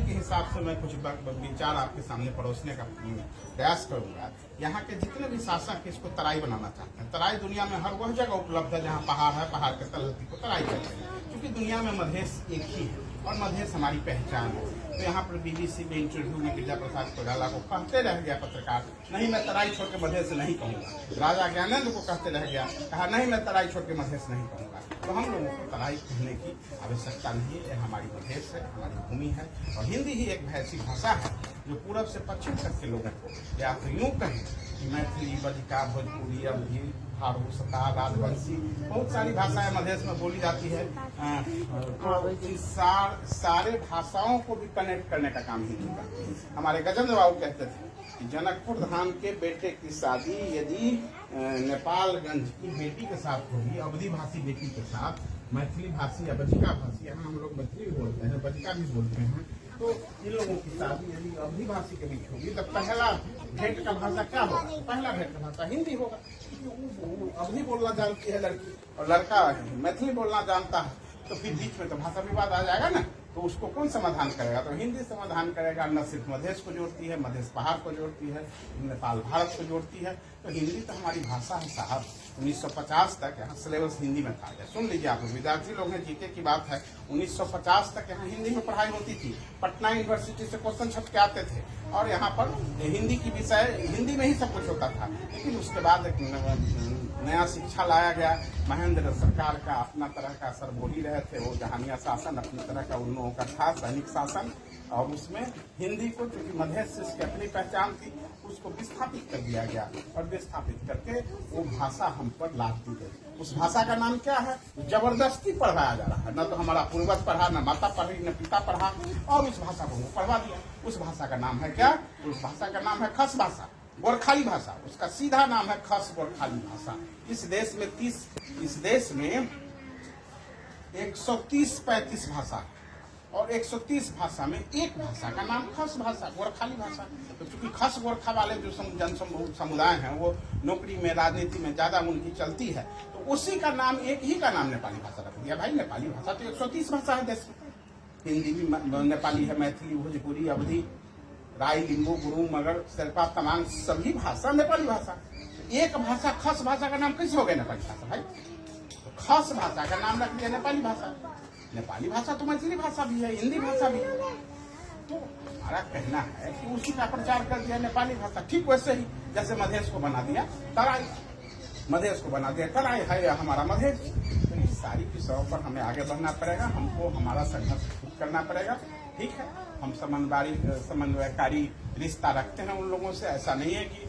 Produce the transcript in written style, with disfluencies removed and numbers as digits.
के हिसाब से मैं कुछ विचार आपके सामने परोसने का प्रयास करूंगा। यहाँ के जितने भी शासक इसको तराई बनाना चाहते हैं, तराई दुनिया में हर वह जगह उपलब्ध है जहाँ पहाड़ है, पहाड़ के तलहटी को तराई कहते हैं, क्योंकि दुनिया में मधेश एक ही है और मधेश हमारी पहचान है। तो यहाँ पर बीबीसी में इंटरव्यू में गिरिजा प्रसाद कोइराला को कहते रह गया पत्रकार, नहीं मैं तराई छोड़ के मधेश नहीं कहूँगा। राजा ज्ञानेंद्र को कहते रह गया, कहा नहीं मैं तराई छोड़ के मधेश नहीं कहूँगा। तो हम लोगों को तराई कहने की आवश्यकता नहीं है, ये हमारी मधेश है, हमारी भूमि है। और हिंदी ही एक ऐसी भाषा है जो पूरब से पश्चिम तक के लोगों को, या तो यूँ कहें कि मैथिली, बजिका, भोजपुरी, अवधी, भारू, सतार, राजवंशी, बहुत सारी भाषाएं मधेश में बोली जाती है। तो इन सारे भाषाओं को भी कनेक्ट करने का काम हिंदी का। हमारे गजेंद्र बाबू कहते थे कि जनकपुर धाम के बेटे की शादी यदि नेपालगंज की बेटी के साथ होगी, अवधी भाषी बेटी के साथ, मैथिली भाषी या बजिका भाषी, यहाँ हम लोग मैथिली भी बोलते हैं, बजिका भी बोलते हैं, तो इन लोगों की शादी यदि अवधी भाषी के बीच होगी तो पहला भेंट का भाषा क्या होगा? पहला भेंट का भाषा हिंदी होगा। अवधी बोलना जानती है लड़की और लड़का मैथिली बोलना जानता है, तो फिर बीच में तो भाषा विवाद आ जाएगा ना। तो उसको कौन समाधान करेगा? तो हिंदी समाधान करेगा। न सिर्फ मधेश को जोड़ती है, मधेश पहाड़ को जोड़ती है, नेपाल भारत को जोड़ती है। तो हिंदी तो हमारी भाषा है साहब। 1950 तक यहाँ सिलेबस हिंदी में था। सुन लीजिए आप विद्यार्थी लोग हैं, जीके की बात है, 1950 तक यहाँ हिंदी में पढ़ाई होती थी। पटना यूनिवर्सिटी से क्वेश्चन छप के आते थे और यहाँ पर हिंदी की विषय हिंदी में ही सब कुछ होता था। लेकिन उसके बाद एक नया शिक्षा लाया गया। महेंद्र सरकार का अपना तरह का असर बोल ही रहे थे, वो जहानिया शासन अपनी तरह का उन लोगों का था, सैनिक शासन, और उसमें हिंदी को चूंकि मधेश से इसकी अपनी पहचान थी, उसको विस्थापित कर दिया गया और विस्थापित करके वो भाषा हम पर लाद दी गई। उस भाषा का नाम क्या है? जबरदस्ती पढ़ाया जा रहा है। न तो हमारा पूर्वज पढ़ा, न माता पढ़ी, न पिता पढ़ा, और उस भाषा को पढ़वा दिया। उस भाषा का नाम है क्या? उस भाषा का नाम है खस भाषा, गोरखाली भाषा। उसका सीधा नाम है खस गोरखाली भाषा। इस देश में 130-135 भाषा है और 130 भाषा में एक भाषा का नाम खस भाषा, गोरखाली भाषा। तो चूंकि खस गोरखा वाले जो जन समुदाय हैं वो नौकरी में, राजनीति में ज्यादा उनकी चलती है, तो उसी का नाम, एक ही का नाम नेपाली भाषा रख दिया। भाई नेपाली भाषा तो 130 भाषा है देश में। हिंदी भी नेपाली है, मैथिली, भोजपुरी, अवधी, राई, लिंबू, गुरु, मगर, शेरपा, तमांग, सभी भाषा नेपाली भाषा। एक भाषा खस भाषा का नाम कैसे हो गया नेपाली भाषा? भाई तो खस भाषा का नाम रख दिया नेपाली भाषा। नेपाली भाषा तो मैथिली भाषा भी है, हिंदी भाषा भी है। तो हमारा कहना है कि उसी का प्रचार कर दिया नेपाली भाषा। ठीक वैसे ही जैसे मधेश को बना दिया तराई, मधेश को बना दिया तराई है या हमारा मधेश। तो इस सारी विषयों पर हमें आगे बढ़ना पड़ेगा, हमको हमारा संघर्ष खुद करना पड़ेगा। ठीक है, हम समन्वयकारी रिश्ता रखते हैं उन लोगों से। ऐसा नहीं है कि